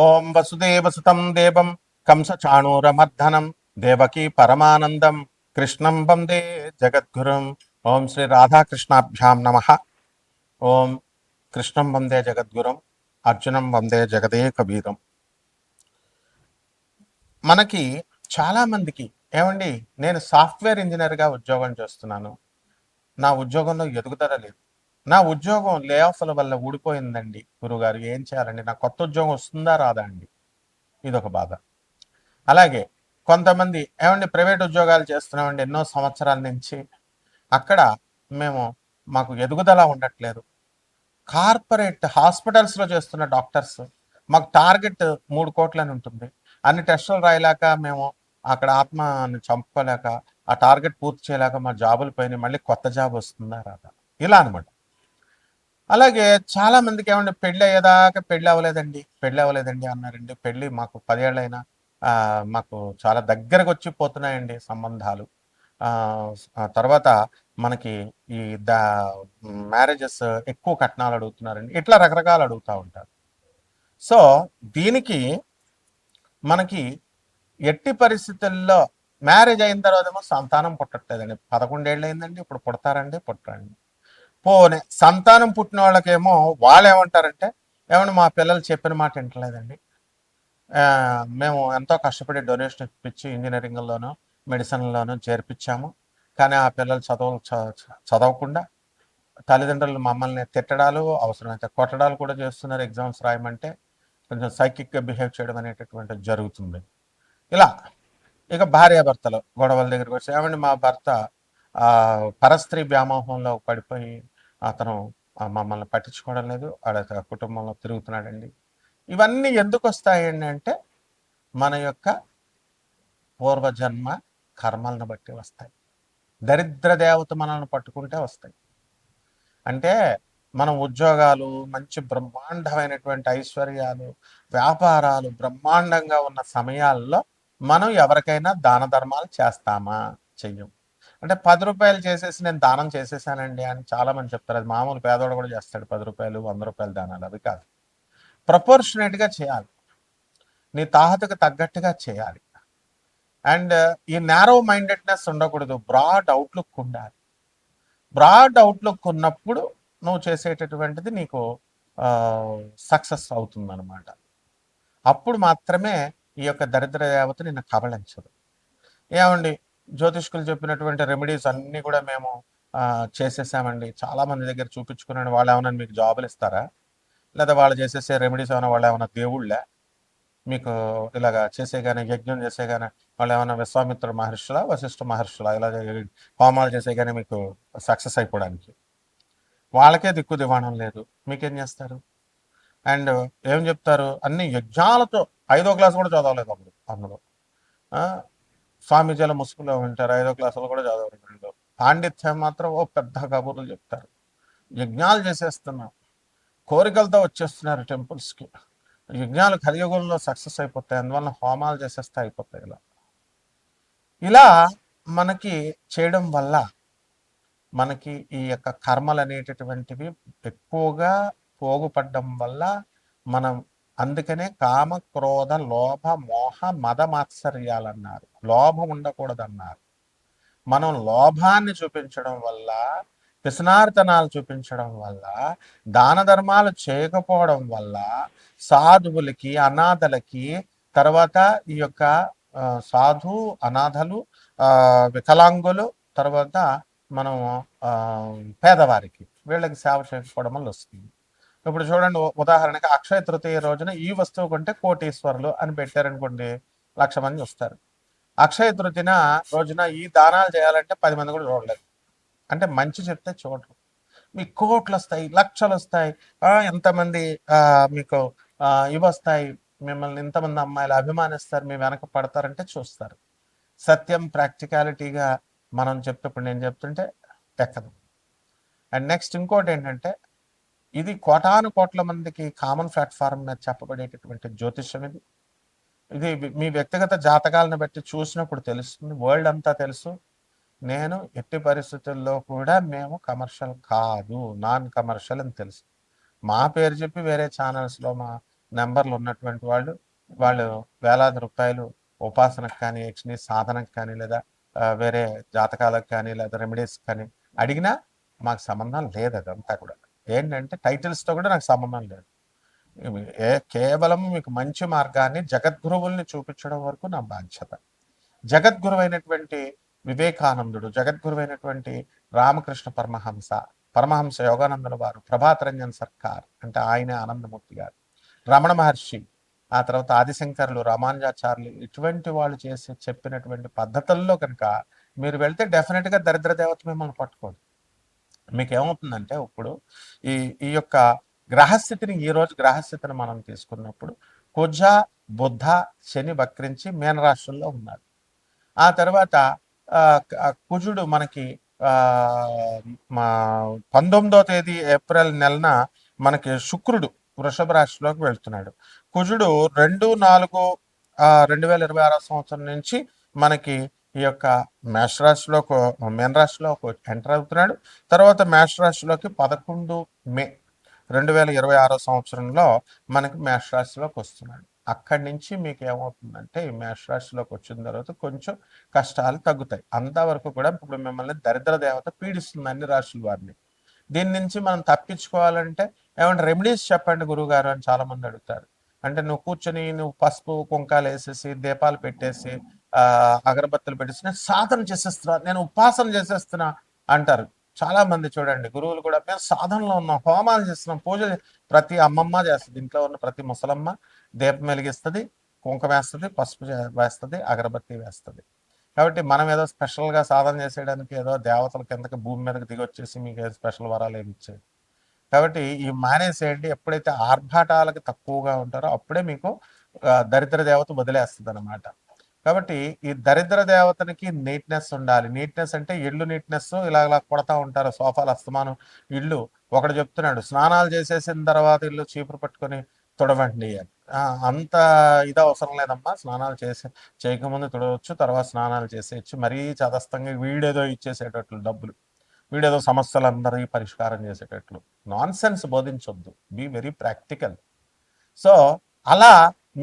ఓం వసుదేవసుతం దేవం కంసచాణూరమర్దనం దేవకీ పరమానందం కృష్ణం వందే జగద్గురుం. ఓం శ్రీ రాధాకృష్ణాభ్యాం నమ. ఓం కృష్ణం వందే జగద్గురుం, అర్జునం వందే జగదేకవీరం. మనకి చాలామందికి ఏమండి, నేను సాఫ్ట్వేర్ ఇంజనీర్గా ఉద్యోగం చేస్తున్నాను, నా ఉద్యోగంలో ఎదుగుదల లేదు, నా ఉద్యోగం లే ఆఫ్ల వల్ల ఊడిపోయిందండి గురుగారు, ఏం చేయాలండి, నాకు కొత్త ఉద్యోగం వస్తుందా రాదా అండి, ఇదొక బాధ. అలాగే కొంతమంది ఏమండి ప్రైవేట్ ఉద్యోగాలు చేస్తున్నామండి ఎన్నో సంవత్సరాల నుంచి, అక్కడ మేము మాకు ఎదుగుదల ఉండట్లేదు. కార్పొరేట్ హాస్పిటల్స్లో చేస్తున్న డాక్టర్స్ మాకు టార్గెట్ 3 కోట్లు అని ఉంటుంది, అన్ని టెస్టులు రాయలేక మేము అక్కడ ఆత్మని చంపుకోలేక ఆ టార్గెట్ పూర్తి చేయలేక మా జాబులు పోయినాయి, మళ్ళీ కొత్త జాబ్ వస్తుందా రాదా, ఇలా అనమాట. అలాగే చాలా మందికి ఏమండి పెళ్ళి అయ్యేదాకా పెళ్ళి అవ్వలేదండి అన్నారండి. పెళ్ళి మాకు 10 ఏళ్ళైనా మాకు చాలా దగ్గరకు వచ్చి పోతున్నాయండి సంబంధాలు. ఆ తర్వాత మనకి ఈ మ్యారేజెస్ ఎక్కువ కట్నాలు అడుగుతున్నారండి, ఇట్లా రకరకాలు అడుగుతూ ఉంటారు. సో దీనికి మనకి ఎట్టి పరిస్థితుల్లో మ్యారేజ్ అయిన తర్వాత ఏమో సంతానం పుట్టట్లేదండి. 11 ఏళ్ళు అయిందండి, ఇప్పుడు పుడతారండి పుట్టరండి. పోనీ సంతానం పుట్టిన వాళ్ళకేమో వాళ్ళు ఏమంటారంటే, ఏమన్నా మా పిల్లలు చెప్పిన మాట వింటలేదండి, మేము ఎంతో కష్టపడి డొనేషన్ ఇప్పించి ఇంజనీరింగ్లోనూ మెడిసిన్లోనూ చేర్పించాము, కానీ ఆ పిల్లలు చదవకుండా తల్లిదండ్రులు మమ్మల్ని తిట్టడాలు, అవసరమైతే కొట్టడాలు కూడా చేస్తున్నారు. ఎగ్జామ్స్ రాయమంటే కొంచెం సైకిక్గా బిహేవ్ చేయడం అనేటటువంటిది జరుగుతుంది. ఇలా ఇక భార్యాభర్తలు గొడవల దగ్గరికి వచ్చి, ఏమండి మా భర్త పరస్త్రీ వ్యామోహంలో పడిపోయి అతను మమ్మల్ని పట్టించుకోవడం లేదు, ఆడ కుటుంబంలో తిరుగుతున్నాడండి. ఇవన్నీ ఎందుకు వస్తాయండి అంటే మన యొక్క పూర్వజన్మ కర్మలను బట్టి వస్తాయి. దరిద్ర దేవత మనల్ని పట్టుకుంటే వస్తాయి. అంటే మనం ఉద్యోగాలు, మంచి బ్రహ్మాండమైనటువంటి ఐశ్వర్యాలు, వ్యాపారాలు బ్రహ్మాండంగా ఉన్న సమయాల్లో మనం ఎవరికైనా దాన ధర్మాలు చేస్తామా? చెయ్యం. అంటే 10 రూపాయలు చేసేసి నేను దానం చేసేసానండి అని చాలామంది చెప్తారు. అది మామూలు పేదోడు కూడా చేస్తాడు, 10 రూపాయలు 100 రూపాయలు దానాలు. అవి కాదు, ప్రపోర్షనేట్గా చేయాలి, నీ తాహతకు తగ్గట్టుగా చేయాలి. అండ్ ఈ నారో మైండెడ్నెస్ ఉండకూడదు, బ్రాడ్ అవుట్లుక్ ఉండాలి. బ్రాడ్ అవుట్లుక్ ఉన్నప్పుడు నువ్వు చేసేటటువంటిది నీకు సక్సెస్ అవుతుందన్నమాట. అప్పుడు మాత్రమే ఈ యొక్క దరిద్ర దేవత నిన్ను కబళించదు. ఏమండి, జ్యోతిష్కులు చెప్పినటువంటి రెమెడీస్ అన్నీ కూడా మేము చేసేసామండి, చాలామంది దగ్గర చూపించుకున్నాను, వాళ్ళు ఏమైనా మీకు జాబులు ఇస్తారా, లేదా వాళ్ళు చేసేసే రెమెడీస్ ఏమైనా వాళ్ళు ఏమైనా దేవుళ్ళే మీకు ఇలాగా చేసేగానే, యజ్ఞం చేసేగానే వాళ్ళు ఏమైనా విశ్వామిత్ర మహర్షులా వశిష్ఠ మహర్షులా ఇలా హోమాలు చేసేగానే మీకు సక్సెస్ అయిపోవడానికి? వాళ్ళకే దిక్కు దివాణం లేదు, మీకేం చేస్తారు? అండ్ ఏం చెప్తారు, అన్ని యజ్ఞాలతో 5వ క్లాస్ కూడా చదవలేదు అప్పుడు అందులో. స్వామీజీల ముసుగులో ఉంటారు, 5వ క్లాసులో కూడా చదవలేదు. పాండిత్యం మాత్రం ఓ పెద్ద కబుర్లు చెప్తారు. యజ్ఞాలు చేసేస్తున్నాం, కోరికలతో వచ్చేస్తున్నారు టెంపుల్స్కి, యజ్ఞాలు కలియుగంలో సక్సెస్ అయిపోతాయి, అందువల్ల హోమాలు చేసేస్తే అయిపోతాయి. ఇలా మనకి చేయడం వల్ల మనకి ఈ యొక్క కర్మలు అనేటటువంటివి ఎక్కువగా పోగుపడడం వల్ల మనం, అందుకనే కామ క్రోధ లోభ మోహ మద మాత్సర్యాలు అన్నారు, లోభం ఉండకూడదన్నారు. మనం లోభాన్ని చూపించడం వల్ల, పిసనార్తనాలు చూపించడం వల్ల, దాన ధర్మాలు చేయకపోవడం వల్ల సాధువులకి, అనాథలకి, తర్వాత ఈ యొక్క సాధు అనాథలు, వికలాంగులు, తర్వాత మనం పేదవారికి, వీళ్ళకి సేవ చేయకపోవడం వల్ల వస్తుంది. ఇప్పుడు చూడండి, ఉదాహరణకి అక్షయ తృతీయ రోజున ఈ వస్తువు కొంటే కోటీశ్వరులు అని పెట్టారనుకోండి, 1,00,000 మంది వస్తారు. అక్షయ తృతీయ రోజున ఈ దానాలు చేయాలంటే 10 మంది కూడా చూడలేదు. అంటే మంచి చెప్తే చూడరు, మీకు కోట్లు వస్తాయి, లక్షలు వస్తాయి, ఎంతమంది మీకు ఇవి వస్తాయి, మిమ్మల్ని ఇంతమంది అమ్మాయిలు అభిమానిస్తారు, మీ వెనక పడతారంటే చూస్తారు. సత్యం ప్రాక్టికాలిటీగా మనం చెప్తే, నేను చెప్తుంటే ఎక్కదు. అండ్ నెక్స్ట్ ఇంకోటి ఏంటంటే, ఇది కోటాను కోట్ల మందికి కామన్ ప్లాట్ఫామ్ మీద చెప్పబడేటటువంటి జ్యోతిష్యం ఇది. ఇది మీ వ్యక్తిగత జాతకాలను బట్టి చూసినప్పుడు తెలుస్తుంది, వరల్డ్ అంతా తెలుసు. నేను ఎట్టి పరిస్థితుల్లో కూడా మేము కమర్షియల్ కాదు, నాన్ కమర్షియల్ అని తెలుసు. మా పేరు చెప్పి వేరే ఛానల్స్లో మా నెంబర్లు ఉన్నటువంటి వాళ్ళు, వాళ్ళు వేలాది రూపాయలు ఉపాసనకు కానీ, యక్షిని సాధనకు కానీ, లేదా వేరే జాతకాలకు కానీ, లేదా రెమెడీస్ కానీ అడిగినా మాకు సంబంధం లేదు. అదంతా కూడా ఏంటంటే టైటిల్స్తో కూడా నాకు సంబంధం లేదు. కేవలం మీకు మంచి మార్గాన్ని జగద్గురువుల్ని చూపించడం వరకు నా బాధ్యత. జగద్గురువైనటువంటి వివేకానందుడు, జగద్గురువైనటువంటి రామకృష్ణ పరమహంస యోగానందుల వారు, ప్రభాత్ రంజన్ సర్కార్ అంటే ఆయనే ఆనందమూర్తి గారు, రమణ మహర్షి, ఆ తర్వాత ఆదిశంకర్లు, రామానుజాచార్యులు, ఇటువంటి వాళ్ళు చేసి చెప్పినటువంటి పద్ధతుల్లో కనుక మీరు వెళ్తే డెఫినెట్గా దరిద్ర దేవత మిమ్మల్ని పట్టుకోదు. మీకు ఏమవుతుందంటే ఇప్పుడు ఈ ఈ యొక్క గ్రహస్థితిని, ఈ రోజు గ్రహస్థితిని మనం తీసుకున్నప్పుడు కుజ, బుధ, శని వక్రించి మీనరాశుల్లో ఉన్నారు. ఆ తర్వాత కుజుడు మనకి మా 19వ తేదీ ఏప్రిల్ నెలన మనకి శుక్రుడు వృషభ రాశిలోకి వెళ్తున్నాడు. కుజుడు 2/4/2026 సంవత్సరం నుంచి మనకి ఈ యొక్క మేషరాశిలోకి, మీన రాశిలోకి ఎంటర్ అవుతున్నాడు. తర్వాత మేషరాశిలోకి 11 మే 2026 సంవత్సరంలో మనకి మేషరాశిలోకి వస్తున్నాడు. అక్కడి నుంచి మీకు ఏమవుతుందంటే ఈ మేషరాశిలోకి వచ్చిన తర్వాత కొంచెం కష్టాలు తగ్గుతాయి. అంతవరకు కూడా ఇప్పుడు మిమ్మల్ని దరిద్ర దేవత పీడిస్తుంది అన్ని రాశుల వారిని. దీని నుంచి మనం తప్పించుకోవాలంటే ఏమంటే రెమెడీస్ చెప్పండి గురువుగారు అని చాలా మంది అడుగుతారు. అంటే నువ్వు కూర్చొని నువ్వు పసుపు కుంకాలు వేసేసి దీపాలు పెట్టేసి అగరబత్తులు పెట్టేసి నేను సాధన చేసేస్తున్నా, నేను ఉపాసన చేసేస్తున్నా అంటారు. చాలా మంది చూడండి గురువులు కూడా మేము సాధనలో ఉన్నాం, హోమాలు చేస్తున్నాం, పూజలు. ప్రతి అమ్మమ్మ చేస్తుంది, ఇంట్లో ఉన్న ప్రతి ముసలమ్మ దీపం వెలిగిస్తుంది, కుంకుమ వేస్తుంది, పసుపు వేస్తుంది, అగరబత్తి వేస్తుంది. కాబట్టి మనం ఏదో స్పెషల్గా సాధన చేసేయడానికి ఏదో దేవతల కిందకి భూమి మీదకి దిగొచ్చేసి మీకు ఏదో స్పెషల్ వరాలు ఏమి ఇచ్చేది. కాబట్టి ఈ మానేసేయండి. ఎప్పుడైతే ఆర్భాటాలకు తక్కువగా ఉంటారో అప్పుడే మీకు దరిద్ర దేవత వదిలేస్తుంది అనమాట. కాబట్టి ఈ దరిద్ర దేవతనికి నీట్నెస్ ఉండాలి. నీట్నెస్ అంటే ఇల్లు నీట్నెస్ ఇలా ఇలా కొడతా ఉంటారు సోఫాలు అస్తమానం. ఇల్లు ఒకడు చెప్తున్నాడు స్నానాలు చేసేసిన తర్వాత ఇల్లు చీపురు పట్టుకొని తుడవండి అని. అంత ఇది అవసరం లేదమ్మా, స్నానాలు చేయకముందు తుడవచ్చు, తర్వాత స్నానాలు చేసేయచ్చు. మరీ చదస్తంగా వీడేదో ఇచ్చేసేటట్లు డబ్బులు, వీడేదో సమస్యలందరికీ పరిష్కారం చేసేటట్లు నాన్ సెన్స్ బోధించొద్దు. Be very practical. సో అలా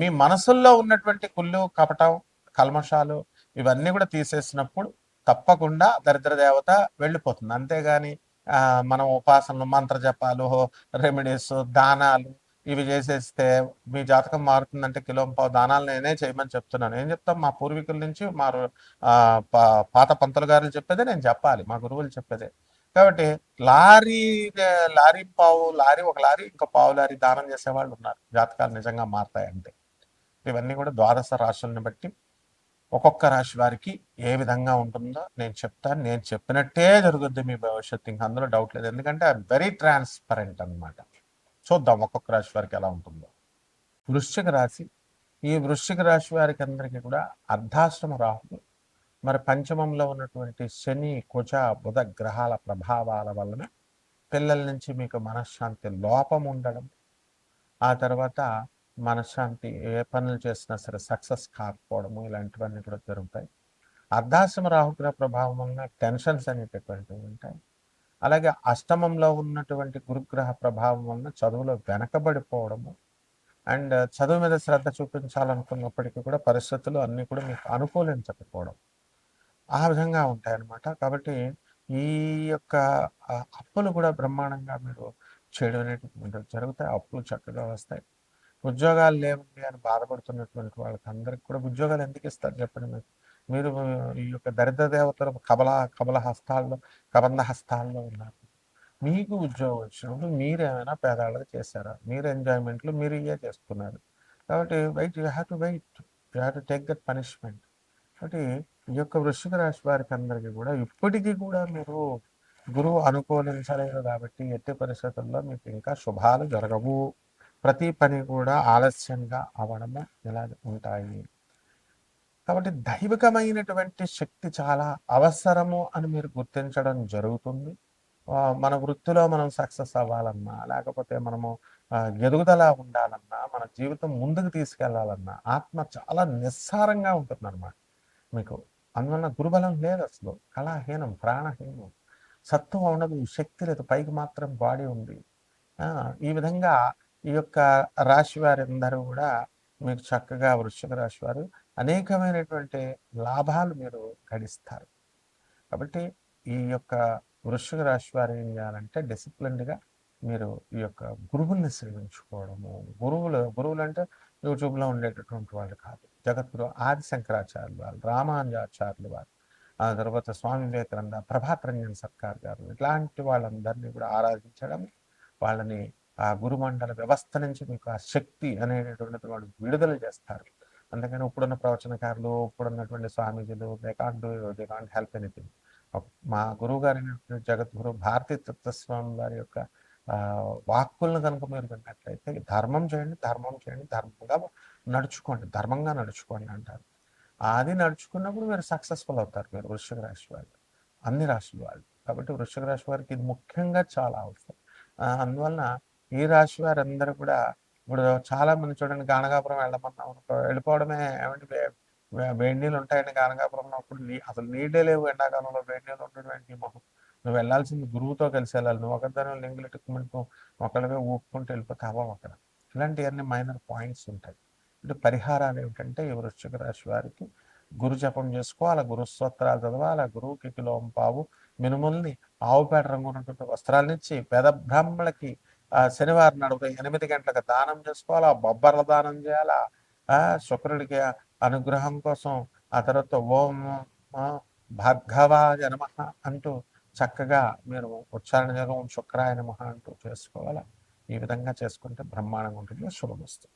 మీ మనసుల్లో ఉన్నటువంటి కుళ్ళు, కపటం, కల్మషాలు ఇవన్నీ కూడా తీసేసినప్పుడు తప్పకుండా దరిద్ర దేవత వెళ్ళిపోతుంది. అంతేగాని మనం ఉపాసనలు, మంత్ర జపాలు, రెమెడీస్, దానాలు ఇవి చేసేస్తే మీ జాతకం మారుతుందంటే కిలోంపావు దానాలు నేనే చేయమని చెప్తున్నాను. ఏం చెప్తాం? మా పూర్వీకుల నుంచి మా పాత పంతులు గారులు చెప్పేదే నేను చెప్పాలి, మా గురువులు చెప్పేదే. కాబట్టి లారీ ఒక లారీ ఇంకా పావు లారీ దానం చేసేవాళ్ళు ఉన్నారు, జాతకాలు నిజంగా మారుతాయంటే. ఇవన్నీ కూడా ద్వాదశ రాశుల్ని బట్టి ఒక్కొక్క రాశి వారికి ఏ విధంగా ఉంటుందో నేను చెప్తాను. నేను చెప్పినట్టే జరుగుద్ది మీ భవిష్యత్తు, ఇంకా అందులో డౌట్ లేదు. ఎందుకంటే ఐ వెరీ ట్రాన్స్పరెంట్ అనమాట. చూద్దాం ఒక్కొక్క రాశి వారికి ఎలా ఉంటుందో. వృశ్చిక రాశి. ఈ వృశ్చిక రాశి వారికి అందరికీ కూడా అర్ధాశ్రమ రాహువు, మరి పంచమంలో ఉన్నటువంటి శని, కుజ, బుధ గ్రహాల ప్రభావాల వలన పిల్లల నుంచి మీకు మనశ్శాంతి లోపం ఉండడం, ఆ తర్వాత మనశ్శాంతి, ఏ పనులు చేసినా సరే సక్సెస్ కాకపోవడము, ఇలాంటివన్నీ కూడా జరుగుతాయి. అర్ధాశ్రమ రాహుగ్రహ ప్రభావం వలన టెన్షన్స్ అనేటటువంటివి ఉంటాయి. అలాగే అష్టమంలో ఉన్నటువంటి గురుగ్రహ ప్రభావం వలన చదువులో వెనకబడిపోవడము, అండ్ చదువు మీద శ్రద్ధ చూపించాలనుకున్నప్పటికీ కూడా పరిస్థితులు అన్నీ కూడా మీకు అనుకూలించకపోవడం, ఆ విధంగా ఉంటాయన్నమాట. కాబట్టి ఈ యొక్క అప్పులు కూడా బ్రహ్మాండంగా మీరు చేయడం అనేటువంటి జరుగుతాయి. అప్పులు చక్కగా వస్తాయి. ఉద్యోగాలు లేవండి అని బాధపడుతున్నటువంటి వాళ్ళకి అందరికి కూడా ఉద్యోగాలు ఎందుకు ఇస్తారు చెప్పండి మీరు? మీరు ఈ యొక్క దరిద్ర దేవతల కబల హస్తాల్లో, కబంధ హస్తాల్లో ఉన్నారు. మీకు ఉద్యోగం వచ్చినప్పుడు మీరేమైనా పేదవాళ్ళకి చేశారా? మీరు ఎంజాయ్మెంట్లు మీరు ఇవే చేసుకున్నారు. కాబట్టి you have to wait, you have to take that punishment. కాబట్టి ఈ యొక్క వృశ్చిక రాశి వారికి అందరికీ కూడా ఇప్పటికీ కూడా మీరు గురువు అనుకూలించలేదు కాబట్టి ఎట్టి పరిస్థితుల్లో మీకు ఇంకా శుభాలు జరగవు. ప్రతి పని కూడా ఆలస్యంగా అవ్వడము ఇలా ఉంటాయి. కాబట్టి దైవికమైనటువంటి శక్తి చాలా అవసరము అని మీరు గుర్తించడం జరుగుతుంది. మన వృత్తిలో మనం సక్సెస్ అవ్వాలన్నా, లేకపోతే మనము ఎదుగుదల ఉండాలన్నా, మన జీవితం ముందుకు తీసుకెళ్లాలన్నా ఆత్మ చాలా నిస్సారంగా ఉంటుందన్నమాట మీకు. అందువల్ల గురుబలం లేదు అసలు. కళాహీనం, ప్రాణహీనం, సత్వం ఉండదు, శక్తి లేదు, పైకి మాత్రం బాడీ ఉంది. ఈ విధంగా ఈ యొక్క రాశి వారందరూ కూడా మీకు చక్కగా వృశ్చిక రాశి వారు అనేకమైనటువంటి లాభాలు మీరు గడిస్తారు. కాబట్టి ఈ యొక్క వృశ్చిక రాశి వారు ఏం చేయాలంటే డిసిప్లిన్డ్గా మీరు ఈ యొక్క గురువుల్ని సేవించుకోవడము. గురువులు అంటే యూట్యూబ్లో ఉండేటటువంటి వాళ్ళు కాదు. జగద్గురు ఆది శంకరాచార్యులు వారు, రామానుజాచార్యులు వారు, ఆ తర్వాత స్వామి వివేకానంద, ప్రభాత్ రంజన్ సర్కార్ గారు, ఇట్లాంటి వాళ్ళందరినీ కూడా ఆరాధించడం, వాళ్ళని ఆ గురుమండల వ్యవస్థ నుంచి మీకు ఆ శక్తి అనేటటువంటిది వాళ్ళు విడుదల చేస్తారు. అందుకని ఇప్పుడున్న ప్రవచనకారులు, ఇప్పుడున్నటువంటి స్వామీజీలు దే కాంట్ హెల్ప్ ఎనీథింగ్. మా గురువు గారైనటువంటి జగద్గురు భారతీ తత్వస్వామి వారి యొక్క వాక్కులను కనుక మీరు విన్నట్లయితే ధర్మం చేయండి, ధర్మం చేయండి, ధర్మంగా నడుచుకోండి అంటారు. అది నడుచుకున్నప్పుడు మీరు సక్సెస్ఫుల్ అవుతారు. మీరు వృశ్చిక రాశి వాళ్ళు, అన్ని రాశుల వాళ్ళు. కాబట్టి వృశ్చిక రాశి వారికి ఇది ముఖ్యంగా చాలా అవసరం. అందువలన ఈ రాశి వారందరూ కూడా ఇప్పుడు చాలా మంది చూడండి, గానగాపురం వెళ్ళమన్నాం అనుకో వెళ్ళిపోవడమే. ఏమంటే వేడి నీళ్ళు ఉంటాయండి గానగాపురంలో, అప్పుడు అసలు నీళ్ళే లేవు ఎండాకాలంలో, వేడి నీళ్ళు ఉండడం ఏంటి మొహం. నువ్వు వెళ్ళాల్సింది గురువుతో కలిసి వెళ్ళాలి. నువ్వు ఒకదాని లింగులు ఎట్టుకుమంటూ ఒకళ్ళవే ఊపుకుంటూ వెళ్ళిపోతే అవ్వవు అక్కడ. ఇలాంటివన్నీ మైనర్ పాయింట్స్ ఉంటాయి. అంటే పరిహారాలు ఏమిటంటే ఈ వృశ్చిక రాశి వారికి గురు జపం చేసుకోవాలి, గురు స్తోత్రాలు చదవాలి, గురువుకి కిలోం పావు మినుముల్ని ఆవుపేట రంగు ఉన్నటువంటి వస్త్రాలనిచ్చి పేద బ్రాహ్మణులకి శనివారం నాడు 8 గంటలకు దానం చేసుకోవాలా, బొబ్బర్ల దానం చేయాలా, శుక్రుడికి అనుగ్రహం కోసం ఆ తర్వాత ఓం భార్గవాయ నమః అంటూ చక్కగా మీరు ఉచ్చారణ చేయాలి, ఓం శుక్రాయ నమః అంటూ చేసుకోవాలా. ఈ విధంగా చేసుకుంటే బ్రహ్మాండంగా ఉంటుంది. శుభమస్తు.